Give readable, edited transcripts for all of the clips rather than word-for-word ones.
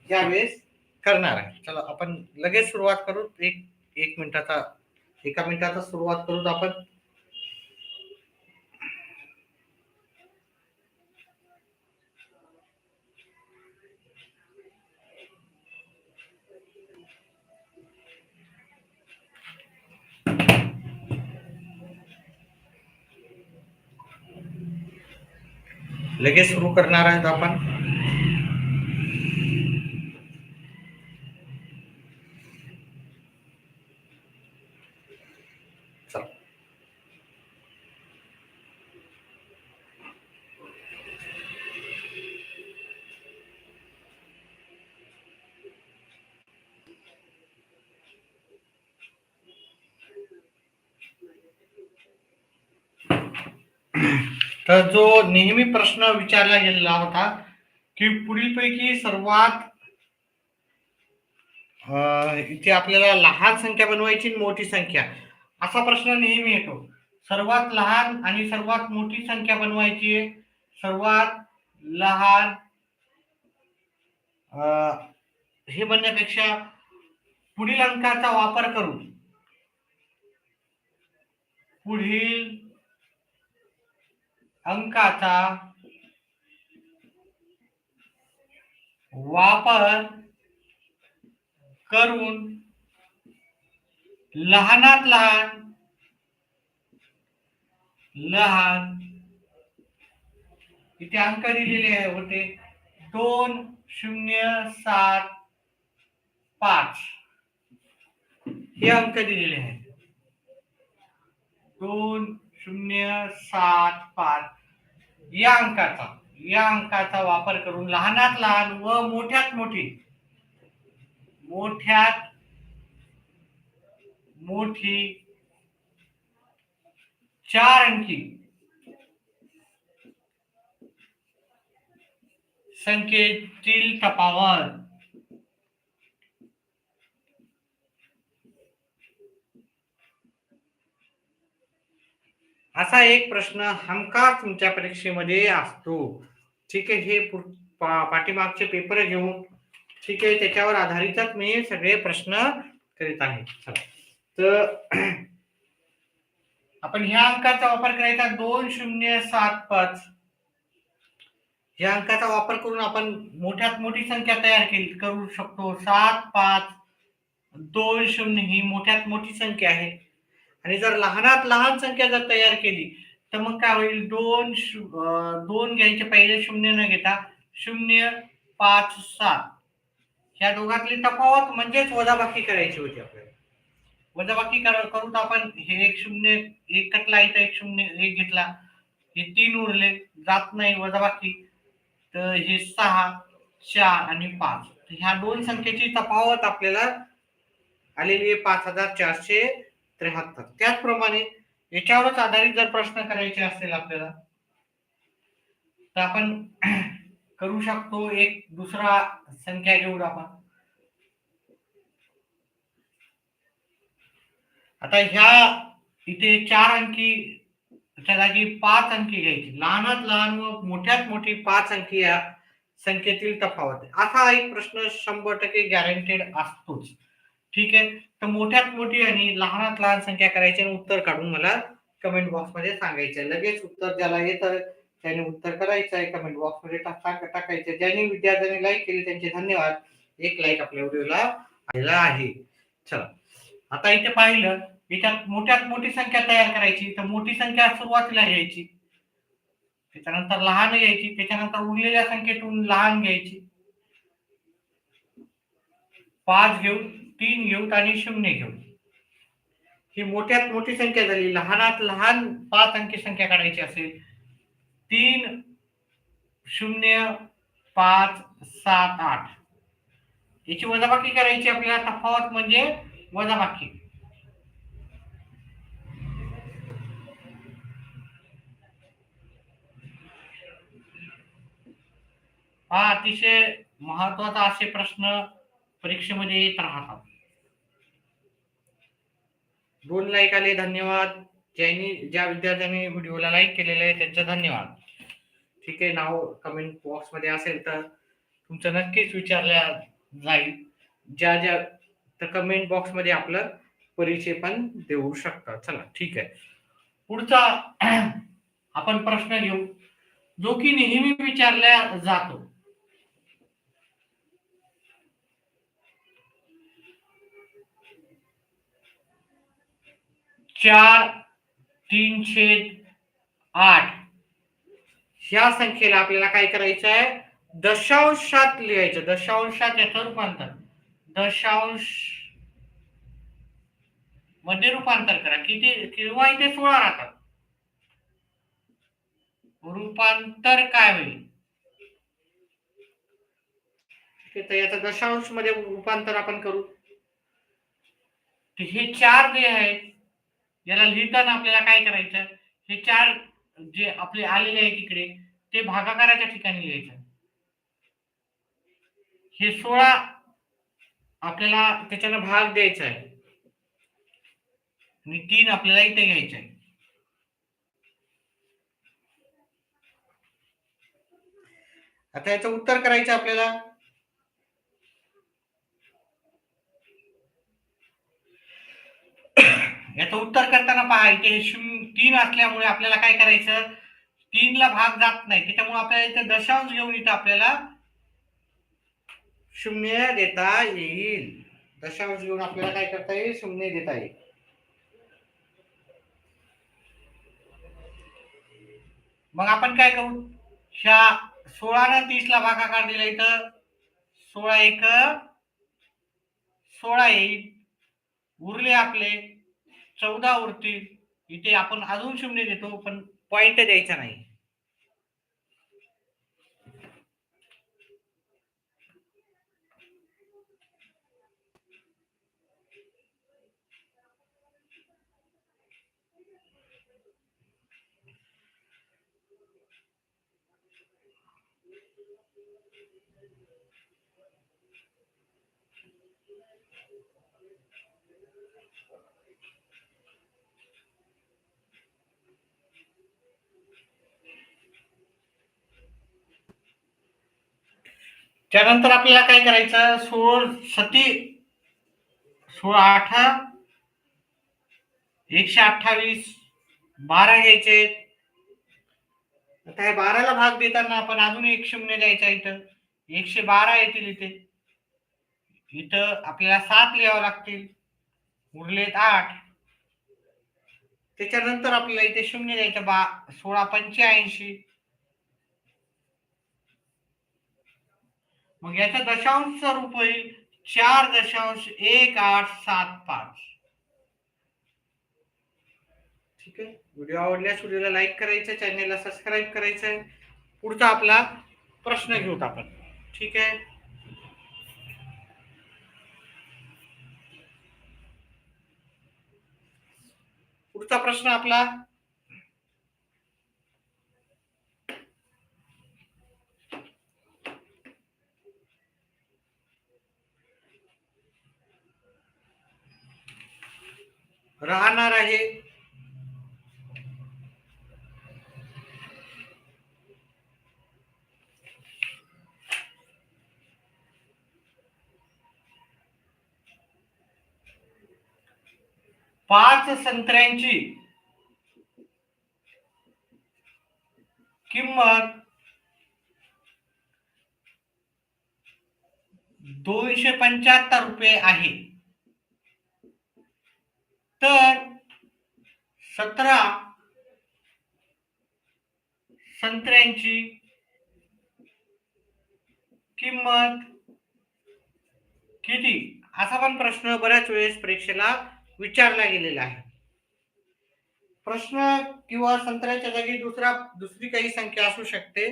यावेळेस करणार आहे. चला आपण लगेच सुरुवात करू. एक मिनिटाचा एका मिनिटाचा सुरुवात करू आपण. लगेच सुरू करणार आहेत आपण. चला. तर जो नेहमी प्रश्न विचारला गेलेला होता की पुढीलपैकी सर्वात इथे आपल्याला लहान संख्या बनवायची मोठी संख्या, असा प्रश्न नेहमी येतो. सर्वात लहान आणि सर्वात मोठी संख्या बनवायची आहे. सर्वात लहान हे बनण्यापेक्षा पुढील अंकाचा वापर करून पुढील अंकाचा वापर करून लहानात लहान इथे अंक दिलेले होते 2075 हे अंक दिलेले आहेत. 2075 या अंकाचा वापर करून लहानात लहान व मोठ्यात मोठी 4 अंकी संख्येतील तफावत असा एक प्रश्न हमखास तुमच्या परीक्षेमध्ये असतो. ठीक आहे. हे पाठीमागचे पेपर घेऊन ठीक आहे त्याच्यावर आधारितच मी सगळे प्रश्न करीत आहे. तर आपण ह्या अंकाचा वापर करायचा 2075 या अंकाचा वापर करून आपण मोठ्यात मोठी संख्या तयार करू शकतो. 7520 ही मोठ्यात मोठी संख्या आहे. आणि जर लहानात लहान संख्या जर तयार केली तर मग काय होईल, दोन घ्यायचे, पहिले 0 न घेता 057 ह्या दोघातली तफावत म्हणजेच वजाबाकी करायची होती आपल्याला. वजाबाकी करून आपण हे एक 0 एक कटला, इथं एक 0 एक घेतला, हे 3 उरले, जात नाही वजाबाकी, तर हे 6 4 आणि 5 ह्या दोन संख्येची तफावत आपल्याला आलेली आहे 5473. त्याचप्रमाणे याच्यावरच आधारित जर प्रश्न करायचे असेल आपल्याला तर आपण करू शकतो. एक दुसरा संख्या घेऊ आपण. आता ह्या इथे 4 अंकी त्या जागी 5 अंकी घ्यायची. लहानात लहान व मोठ्यात मोठी 5 अंकी या संख्येतील तफावत. असा एक प्रश्न 100% गॅरंटेड असतोच. ठीक आहे. तर मोठ्यात मोठी आणि लहानात लहान संख्या करायची आणि उत्तर काढून मला कमेंट बॉक्स मध्ये सांगायचं. लगेच उत्तर ज्याला येतं त्याने उत्तर करायचं आहे, कमेंट बॉक्स मध्ये टाकायचं. ज्यांनी विद्यार्थ्यांनी लाईक केली त्यांचे धन्यवाद. एक लाईक आपल्या व्हिडिओला आलेला आहे. चला आता इथे पाहिलं, याच्यात मोठ्यात मोठी संख्या तयार करायची. तर मोठी संख्या सुरुवातीला घ्यायची, त्याच्यानंतर लहान घ्यायची, त्याच्यानंतर उरलेल्या संख्येतून लहान घ्यायची. 5 घेऊ, 3 घेऊ आणि 0 घेऊ. ही मोठ्यात मोठी संख्या झाली. लहानात लहान 5 अंकी संख्या काढायची असेल 3 0 5 7 8 याची वजाबाकी करायची आपल्याला. तफावत म्हणजे वजाबाकी. हा अतिशय महत्वाचा असे प्रश्न परीक्षेमध्ये येत राहतात. 2 लाईक आले, धन्यवाद. ज्या विद्यार्थ्यांनी व्हिडिओला लाईक केलेले आहे त्यांचे धन्यवाद. ठीक आहे. नाव कमेंट बॉक्स मध्ये असेल तर तुमचं नक्कीच विचारल्या जाईल. ज्या ज्या तर कमेंट बॉक्स मध्ये आपलं परिचय पण देऊ शकता. चला ठीक आहे. पुढचा आपण प्रश्न घेऊ, जो की नेहमी विचारला जातो. चार 3/8 ह्या संख्येला आपल्याला काय करायचं आहे, दशांशात लिहायचं. दशांशात याचं रूपांतर, दशांश मध्ये रूपांतर करा. किती किंवा इथे 16 राहतात. रूपांतर काय होईल, तर याचं दशांश मध्ये रूपांतर आपण करू. हे 4 जे आहेत याला लिहिताना आपल्याला काय करायचं, हे 4 जे आपले आलेले आहेत इकडे ते भागाकाराच्या ठिकाणी लिहायचं. हे 16 आपल्याला त्याच्यानं भाग द्यायचा आहे आणि 3 आपल्याला इथे घ्यायचे आहे. आता याचं उत्तर करायचं आपल्याला. याचं उत्तर करताना पहा, इथे 3 असल्यामुळे आपल्याला काय करायचं, 3 ला भाग जात नाही, त्याच्यामुळे आपल्याला इथे दशांश घेऊन इथं आपल्याला 0 देता येईल. दशांश घेऊन आपल्याला काय करता येईल, 0 देता येईल. मग आपण काय करू, ह्या 16 ने 30 ला भागाकार दिला, इथं 16 एक 16 येईल. उरले आपले 14 उरतील. इथे आपण अजून 0 देतो, पण पॉइंट द्यायचा नाही. त्यानंतर आपल्याला काय करायचं, 16 8 128 12 घ्यायचे. आता हे 12 ला भाग देताना आपण अजून एक 0 द्यायचा. इथं 112 येतील. इथं आपल्याला 7 लिहावं लागतील. उरलेत 8. त्याच्यानंतर आपल्याला इथे 0 द्यायचं. 16 85. मग याचं दशांश स्वरूप होईल 4.1875. ठीक आहे. व्हिडिओ आवडल्यास व्हिडिओला लाईक करायचं, चॅनलला सबस्क्राईब करायचं. पुढचा आपला प्रश्न घेऊत आपण. ठीक आहे. पुढचा प्रश्न आपला, राहणार आहे 5 संत्र्यांची किंमत 275 रुपये आहे. तर 17 संत्र्यांची किंमत किती, असा पण प्रश्न बऱ्याच वेळेस परीक्षेला विचारला गेलेला आहे. प्रश्न किंवा संत्र्याच्या जागी दुसरी काही संख्या असू शकते,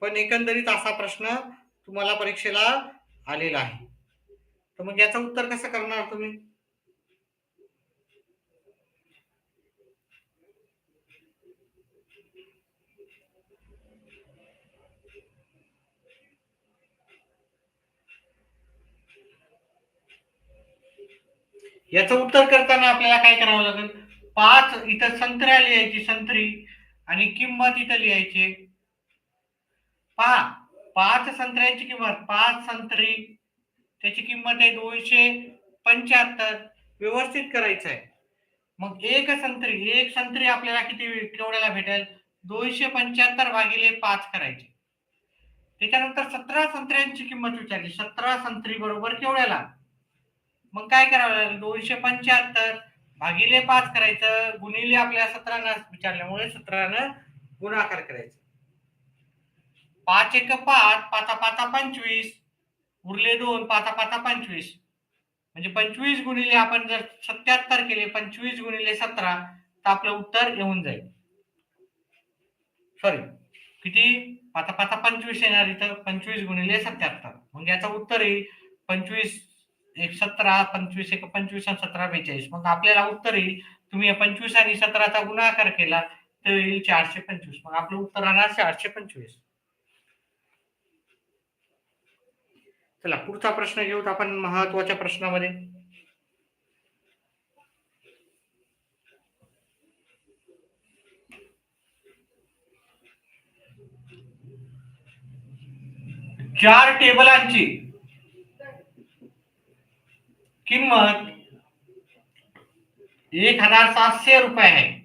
पण एकंदरीत असा प्रश्न तुम्हाला परीक्षेला आलेला आहे. तर मग याचं उत्तर कसं करणार तुम्ही. याचं उत्तर करताना आपल्याला काय करावं लागेल, 5 इथं संत्र्या लिहायची, संत्री, आणि किंमत इथं लिहायची. पहा, 5 संत्र्यांची किंमत, 5 संत्री त्याची किंमत आहे 275. व्यवस्थित करायचं आहे. मग एक संत्री आपल्याला केवढ्याला भेटेल? 275 भागिले 5 करायचे. त्याच्यानंतर 17 संत्र्यांची किंमत विचारली. 17 संत्री बरोबर केवढ्याला? मग काय करावं लागेल? 275 भागिले 5 करायचं, गुणिले आपल्याला 17 विचारल्यामुळे 17 गुणाकार करायचा. 5 एक 5, 5 5 25, उरले 2, 5 5 25. म्हणजे 25 गुणिले आपण जर 77 केले, 25 गुणिले 17 तर आपलं उत्तर येऊन जाईल. सॉरी, किती? 5 5 25 येणार इथं, 25 गुणिले 77. मग याचं उत्तर येईल 25 एक 17, 25 एक 25 आणि 17 42. मग आपल्याला उत्तर येईल, तुम्ही 25 आणि 17चा गुणाकार केला तर येईल 425. मग आपलं उत्तर राहणार 425. चला पुढचा प्रश्न घेऊत आपण महत्वाच्या प्रश्नामध्ये. चार टेबलांची किंमत 1700 रुपये आहे.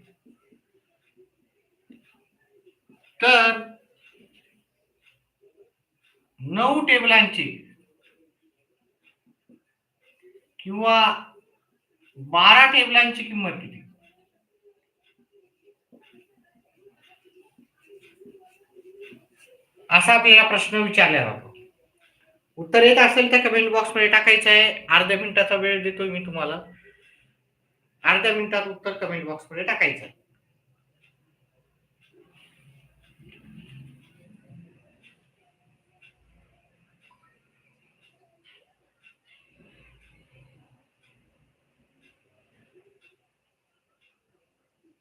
तर 9 टेबलांची किंवा 12 टेबलांची किंमत किती? असा आपल्याला प्रश्न विचारला जातो. उत्तर येत असेल तर कमेंट बॉक्स मध्ये टाकायचं आहे. अर्ध्या मिनिटाचा वेळ देतोय मी तुम्हाला. अर्ध्या मिनिटात उत्तर कमेंट बॉक्स मध्ये टाकायचं आहे.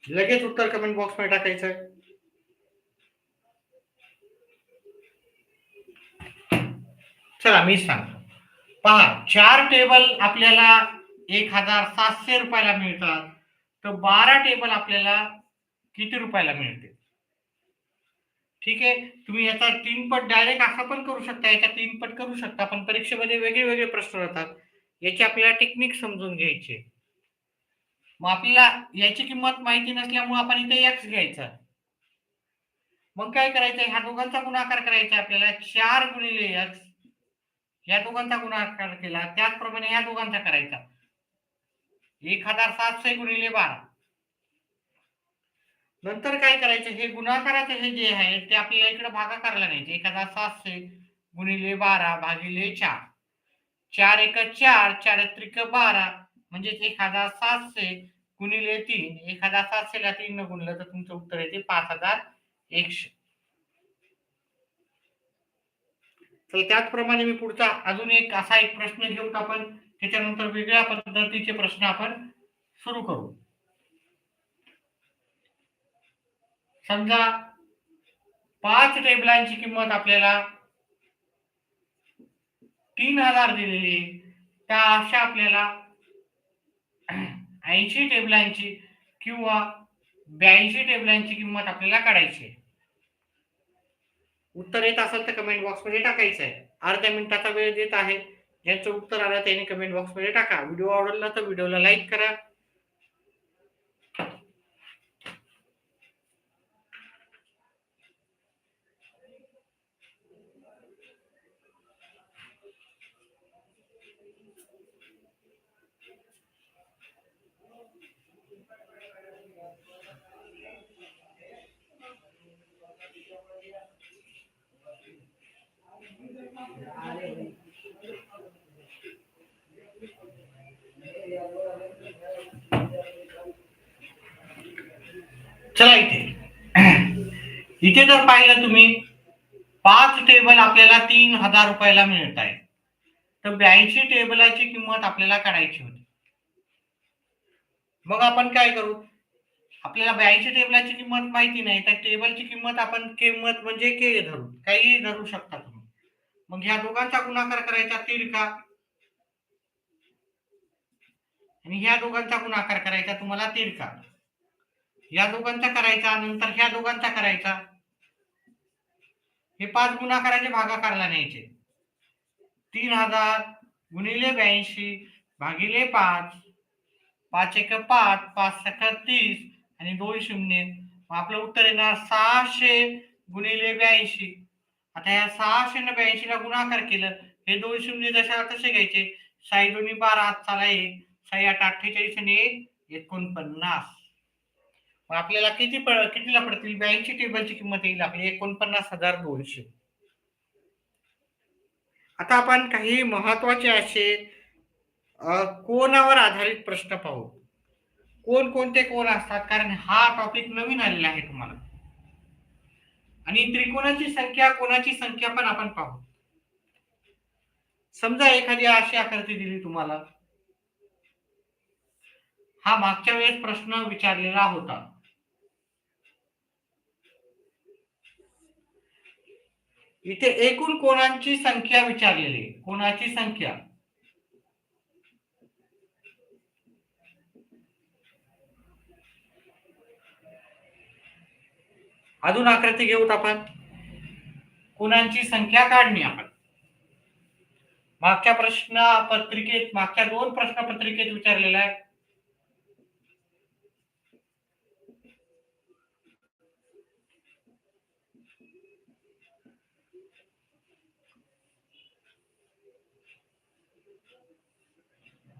लगेच उत्तर कमेंट बॉक्स मध्ये टाकायचं आहे. चला मी सांगतो. पहा, 4 टेबल आपल्याला 1700 रुपयाला मिळतात. तर 12 टेबल आपल्याला किती रुपयाला मिळते? ठीक आहे, तुम्ही याचा 3 पट डायरेक्ट असं पण करू शकता, याचा 3 पट करू शकता, पण परीक्षेमध्ये वेगळे वेगळे प्रश्न राहतात. याची आपल्याला टेक्निक समजून घ्यायची. मग आपल्याला याची किंमत माहिती नसल्यामुळे आपण इथे x घ्यायचा. मग काय करायचं? ह्या दोघांचा गुणाकार करायचा आपल्याला. 4 गुणिले x, या दोघांचा गुणाकार केला त्याचप्रमाणे या दोघांचा करायचा. 1700 गुणिले 12. नंतर काय करायचं? हे गुणाकाराचे हे जे आहे ते आपल्याला इकडे भागाकारला न्यायचे. 1700 गुणिले 12 भागिले 4. 4 एक 4, 4 त्रिक 12, म्हणजे 1700 गुणिले 3. 1700 ला 3 न गुणलं तर तुमचं उत्तर येते 5100. तर त्याचप्रमाणे मी पुढचा अजून एक असा एक प्रश्न घेऊ आपण, त्याच्यानंतर वेगळ्या पद्धतीचे प्रश्न आपण सुरू करू. समजा 5 टेबलांची किंमत आपल्याला 3000 दिलेली, त्या अशा आपल्याला 80 टेबलांची किंवा 82 टेबलांची किंमत आपल्याला काढायची. उत्तर येत असेल तर कमेंट बॉक्स मध्ये टाकायचं आहे. अर्ध्या मिनिटाचा वेळ देत आहे. ज्यांचं उत्तर आलं त्यांनी कमेंट बॉक्स मध्ये टाका. व्हिडिओ आवडला तर व्हिडिओला लाईक करा. चला इथे जर पाहिलं तुम्ही 5 टेबल आपल्याला 3000 रुपयाला मिळत आहे. तर 82 टेबलाची किंमत आपल्याला काढायची होती. मग आपण काय करू? आपल्याला 82 टेबलाची किंमत माहिती नाही, तर टेबलची किंमत आपण किंमत म्हणजे के धरू, काही धरू शकता तुम्ही. मग ह्या दोघांचा गुणाकार करायचा तिरका, आणि ह्या दोघांचा गुणाकार करायचा तुम्हाला तिरका. या दोघांचा करायचा, नंतर ह्या दोघांचा करायचा. हे 5 गुणाकाराचे भागाकारला न्यायचे. 3000 गुणिले 82 भागिले 5, 5 एक 5, 5 सका 30 आणि 2 शून्य. मग आपलं उत्तर येणार 600 गुणिले 82. आता या 600 न 82 ला गुणाकार केलं, हे 2 शून्य जशा तसे घ्यायचे. 6 दोन्ही 12, चला 1, 6 8 48 आणि 1 49. मग आपल्याला कितीला पडतील? 82 टेबलची किंमत येईल आपली 49,200. आता आपण काही महत्वाचे असे कोनावर आधारित प्रश्न पाहू. कोणते कोण असतात, कारण हा टॉपिक नवीन आलेला आहे तुम्हाला. आणि त्रिकोणाची संख्या, कोणाची संख्या पण आपण पाहू. समजा एखादी अशी आकृती दिली तुम्हाला. हा मागच्या वेळेस प्रश्न विचारलेला होता. इथे एकूण कोणांची संख्या विचारलेली, कोणाची संख्या. अजून आकृती घेऊत आपण. कोणांची संख्या काढणी आपण मागच्या प्रश्नपत्रिकेत, मागच्या 2 प्रश्नपत्रिकेत विचारलेला आहे.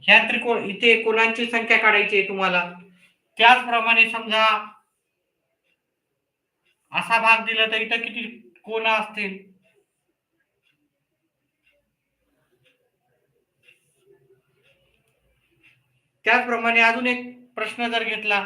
ह्या त्रिकोण, इथे कोणांची संख्या काढायची आहे तुम्हाला. त्याचप्रमाणे समजा असा भाग दिला तर इथं किती कोण असतील? त्याचप्रमाणे अजून एक प्रश्न जर घेतला,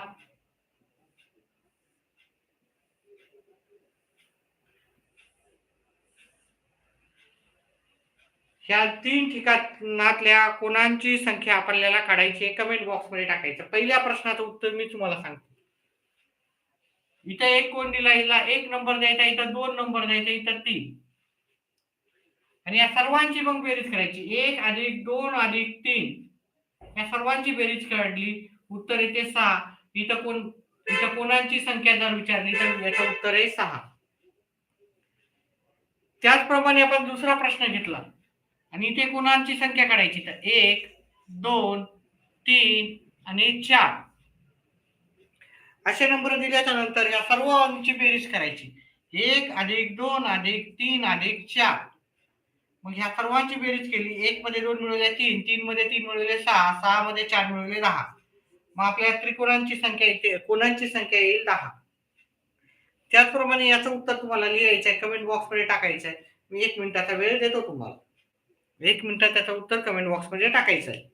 ह्या 3 ठिकाणातल्या कोणांची संख्या आपल्याला काढायची आहे, कमेंट बॉक्स मध्ये टाकायचं. पहिल्या प्रश्नाचं उत्तर मी तुम्हाला सांगतो. इथे एक कोण दिला, हिला 1 नंबर द्यायचा, इथं 2 नंबर द्यायचा, इथं 3. आणि या सर्वांची मग बेरीज करायची. 1 अधिक 2 अधिक 3, या सर्वांची बेरीज काढली, उत्तर येते 6. इथं कोणांची संख्या जर विचारली तर याचं उत्तर आहे 6. त्याचप्रमाणे आपण दुसरा प्रश्न घेतला आणि इथे कोणांची संख्या काढायची, तर 1 2 3 आणि 4 असे नंबर दिल्याच्या नंतर या सर्वांची बेरीज करायची. 1 अधिक 2 अधिक 3 अधिक 4. मग ह्या सर्वांची बेरीज केली. 1 मध्ये 2 मिळवले 3, 3 मध्ये 3 मिळवले 6, 6 मध्ये 4 मिळवले 10. मग आपल्या त्रिकोणांची संख्या इथे, कोणांची संख्या येईल 10. त्याचप्रमाणे याचं उत्तर तुम्हाला लिहायचं आहे, कमेंट बॉक्स मध्ये टाकायचं आहे. मी 1 मिनिटाचा वेळ देतो तुम्हाला. 1 मिनिटात त्याचं उत्तर कमेंट बॉक्स मध्ये टाकायचं आहे.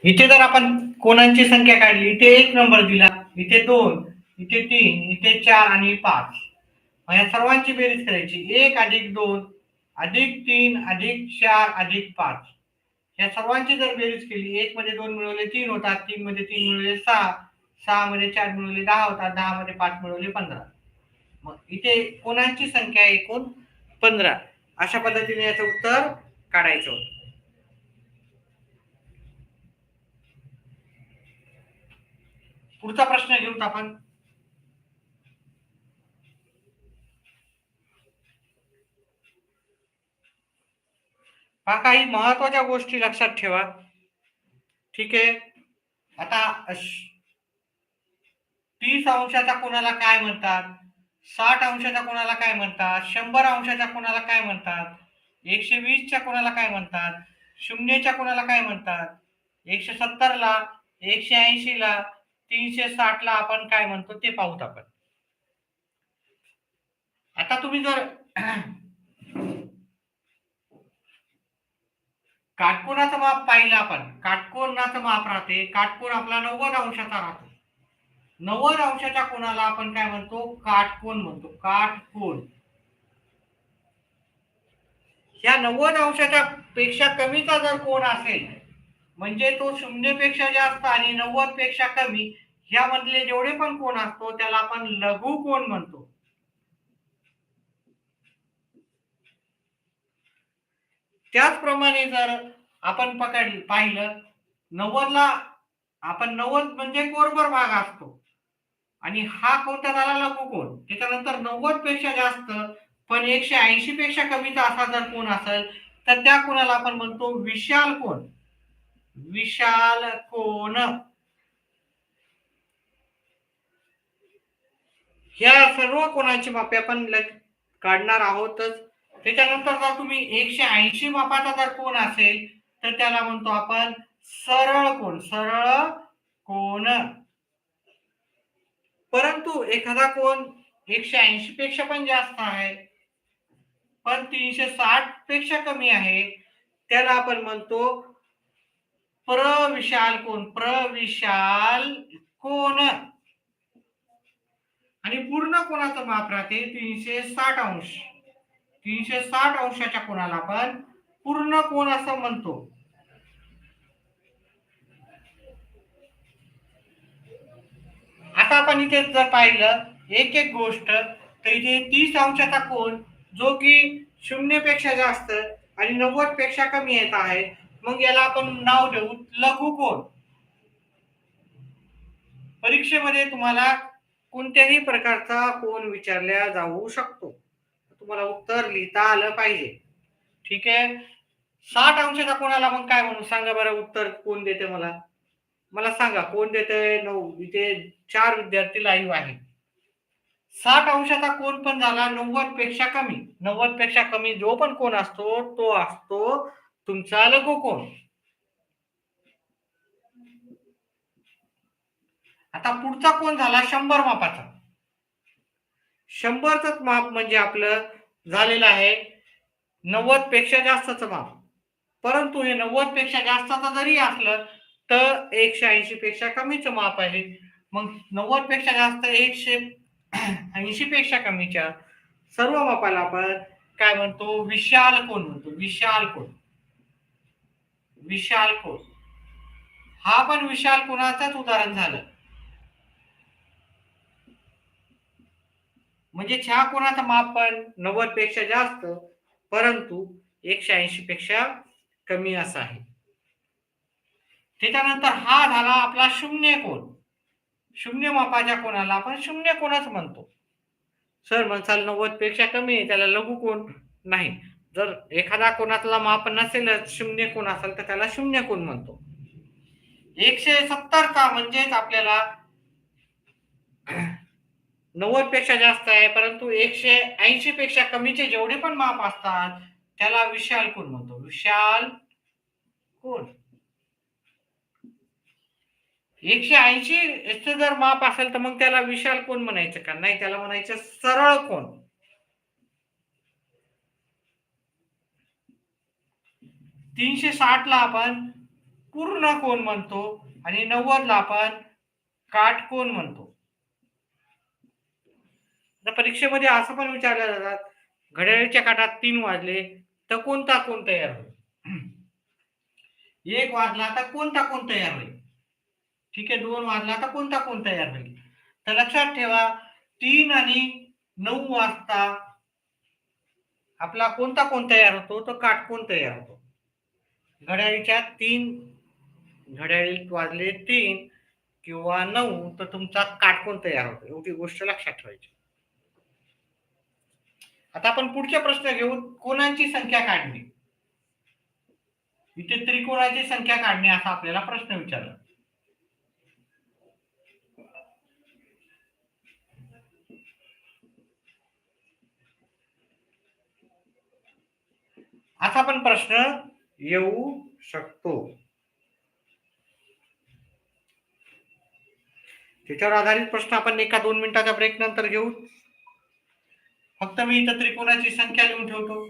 इथे जर आपण कोणांची संख्या काढली, इथे 1 नंबर दिला, इथे 2, इथे 3, इथे 4 आणि 5. या सर्वांची बेरीज करायची. 1 अधिक 2 अधिक 3 अधिक 4 अधिक 5. या सर्वांची जर बेरीज केली, 1 मध्ये 2 मिळवले 3 होतात, 3 मध्ये 3 मिळवले 6, 6 मध्ये 4 मिळवले 10 होतात, 10 मध्ये 5 मिळवले 15. मग इथे कोणांची संख्या एकूण 15. अशा पद्धतीने याचं उत्तर काढायचं होतं. पुढचा प्रश्न घेऊत आपण. काही महत्वाच्या गोष्टी लक्षात ठेवा. ठीक आहे. आता 30 अंशाच्या कोणाला काय म्हणतात, 60 अंशाच्या कोणाला काय म्हणतात, 100 अंशाच्या कोणाला काय म्हणतात, 120च्या कोणाला काय म्हणतात, शून्यच्या कोणाला काय म्हणतात, 170ला, 180ला, 360ला आपण काय म्हणतो ते पाहूत आपण. आता तुम्ही जर काटकोनाचं माप पाहिलं आपण, काटकोनाचं माप राहते, काटकोन आपला 90 अंशाचा राहतो. 90 अंशाच्या कोणाला आपण काय म्हणतो, काटकोन म्हणतो, काटकोन. ह्या 90 अंशाच्या पेक्षा कमीचा जर कोन असेल, म्हणजे तो 0 पेक्षा जास्त आणि 90 पेक्षा कमी, ह्यामधले जेवढे पण कोन असतो त्याला आपण लघुकोन म्हणतो. त्याचप्रमाणे जर आपण पाहिलं 90ला, आपण 90 म्हणजे कोरभर भाग असतो आणि हा कोणता झाला लघुकोन. त्याच्यानंतर 90 पेक्षा जास्त पण 180 पेक्षा कमीचा असा जर कोन असेल तर त्या कोनाला आपण म्हणतो विशाल कोन. विशाल कोन. ह्या सर्व कोनाची मापे आपण काढणार आहोतच. त्याच्यानंतर जर तुम्ही 180 मापाचा जर कोन असेल तर त्याला म्हणतो आपण सरळ कोन. सरळ कोन. परंतु एखादा कोन 180 पेक्षा पण जास्त आहे पण 360 पेक्षा कमी आहे, त्याला आपण म्हणतो प्रविशाल कोन. प्रविशाल कोन. आणि पूर्ण कोनाचं माप राहते 360 अंश. 360 अंशाच्या कोनाला आपण पूर्ण कोन असं म्हणतो. आता आपण इथे जर पाहिलं एक एक गोष्ट, तर इथे 30 अंशाचा कोन जो की 0 पेक्षा जास्त आणि 90 पेक्षा कमी येत आहे, मग याला आपण नाव देऊ लघुकोन. परीक्षेमध्ये तुम्हाला कोणत्याही प्रकारचा कोन विचारला जाऊ शकतो, तुम्हाला उत्तर लिहिता आलं पाहिजे. ठीक आहे. 60 अंशाच्या कोणाला मग काय म्हणू सांगा बरं, उत्तर कोण देते मला? मला सांगा कोण देते? इथे 4 विद्यार्थी लाईव्ह आहेत. 60 अंशाचा कोन पण झाला 90 पेक्षा कमी. 90 पेक्षा कमी जो पण कोन असतो तो असतो तुमचा लघुकोन. आता पुढचा कोन झाला 100 मापाचा. 100च माप म्हणजे आपलं झालेलं आहे 90 पेक्षा जास्तच माप. परंतु हे 90 पेक्षा जास्तचं जरी असलं तर 180 पेक्षा कमीच माप आहे. मग 90 पेक्षा जास्त 180 पेक्षा कमीच्या सर्व मापाला आपण काय म्हणतो, विशाल कोन म्हणतो. विशाल कोन. विशाल कोन. हा पण विशाल कोनाचंच उदाहरण झालं. म्हणजे ह्या कोनाचं माप पण 90 पेक्षा जास्त परंतु 180 पेक्षा कमी असा आहे. त्याच्यानंतर हा झाला आपला शून्य कोन. शून्य मापाच्या कोनाला आपण शून्य कोनच म्हणतो. सर म्हणसाल 90 पेक्षा कमी आहे त्याला लघुकोन नाही. जर एखादा कोनातला माप नसेलच, शून्य कोन असेल तर त्याला शून्य कोन म्हणतो. 170 का म्हणजेच आपल्याला 90 पेक्षा जास्त आहे परंतु 180 पेक्षा कमीचे जेवढे पण माप असतात त्याला विशाल कोन म्हणतो. विशाल कोन. 180 चं जर माप असेल तर मग त्याला विशाल कोन म्हणायचं का? नाही, त्याला म्हणायचं सरळ कोन. 360 ला आपण पूर्ण कोन म्हणतो आणि 90 ला आपण काटकोन म्हणतो. परीक्षेमध्ये असं पण विचारलं जातात, घड्याळीच्या काठात 3 वाजले तर कोणता कोन तयार होईल? 1 वाजला तर कोणता कोन तयार होईल? ठीक आहे. 2 वाजला तर कोणता कोन तयार होईल? तर लक्षात ठेवा 3 आणि 9 वाजता आपला कोणता कोन तयार होतो? तो काटकोन तयार होतो. घड्याळीच्या 3 घड्याळीत वाजले 3 किंवा 9 तर तुमचा काटकोन तयार होतो. एवढी गोष्ट लक्षात ठेवायची. आता आपण पुढचे प्रश्न घेऊ. कोनांची संख्या काढणे. इथे त्रिकोणाची संख्या काढणे असा आपल्याला प्रश्न विचारला. असा पण प्रश्न येऊ शकतो. त्याच्यावर आधारित प्रश्न आपण एका 2 मिनिटाच्या ब्रेक नंतर घेऊ. फक्त मी इथं त्रिकोणाची संख्या लिहून ठेवतो.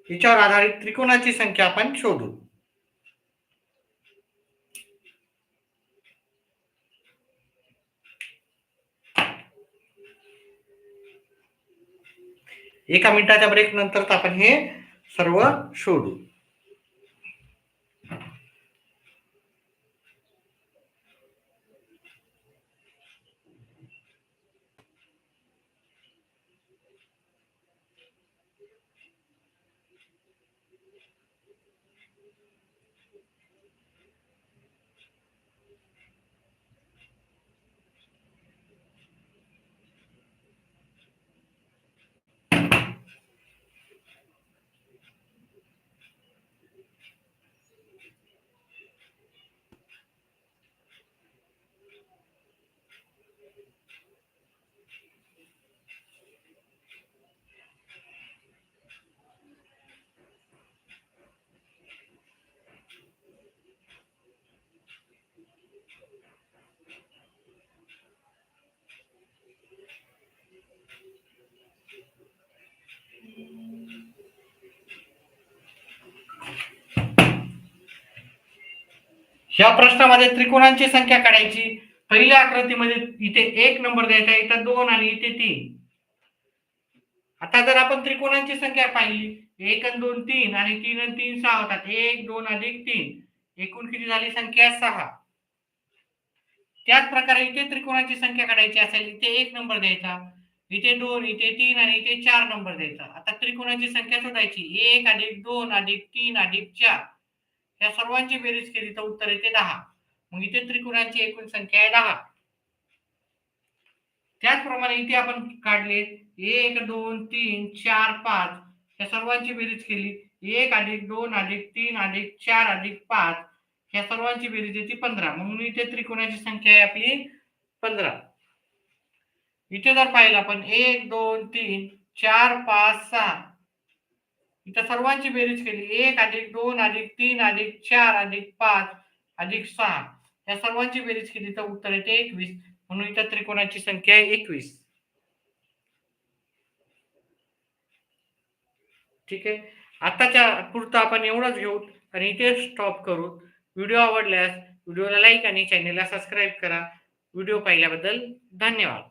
याच्यावर आधारित त्रिकोणाची संख्या आपण शोधू. एका मिनिटाच्या ब्रेक नंतर आपण हे सर्व शोधू. ह्या प्रश्नामध्ये त्रिकोणांची संख्या काढायची. पहिल्या आकृतीमध्ये इथे 1 नंबर द्यायचा, इथं 2 आणि इथे 3. आता जर आपण त्रिकोणांची संख्या पाहिली, 1 आणि 2 3 आणि 3 आणि 3 6 होतात. 1 2 अधिक 3 एकूण किती झाली संख्या 6. त्याच प्रकारे इथे त्रिकोणाची संख्या काढायची असेल, इथे 1 नंबर द्यायचा, इथे 2 इथे 3 आणि इथे 4 नंबर द्यायचा. आता त्रिकोणाची संख्या शोधायची. 1 अधिक 2 अधिक 3 अधिक 4 या सर्वांची बेरीज केली तर उत्तर येते 10. मग इथे त्रिकोणांची एकूण संख्या आहे 10. त्याचप्रमाणे इथे आपण काढले 1 2 3 4 5 या सर्वांची बेरीज केली. 1 अधिक 2 अधिक 3 अधिक 4 अधिक 5 या सर्वांची बेरीज येते 15. म्हणून इथे त्रिकोणाची संख्या आहे आपली 15. इथे जर पाहिलं आपण 1 2 3 4 5 6 इथं सर्वांची बेरीज केली. 1 अधिक 2 अधिक 3 अधिक 4 अधिक 5 अधिक 6 या सर्वांची बेरीज केली तर उत्तर येते 21. म्हणून इथं त्रिकोणाची संख्या आहे 21. ठीक आहे. आताच्या पुरतं आपण एवढंच घेऊ आणि इथे स्टॉप करू. व्हिडिओ आवडल्यास व्हिडिओला लाईक आणि चॅनेलला सबस्क्राईब करा. व्हिडिओ पाहिल्याबद्दल धन्यवाद.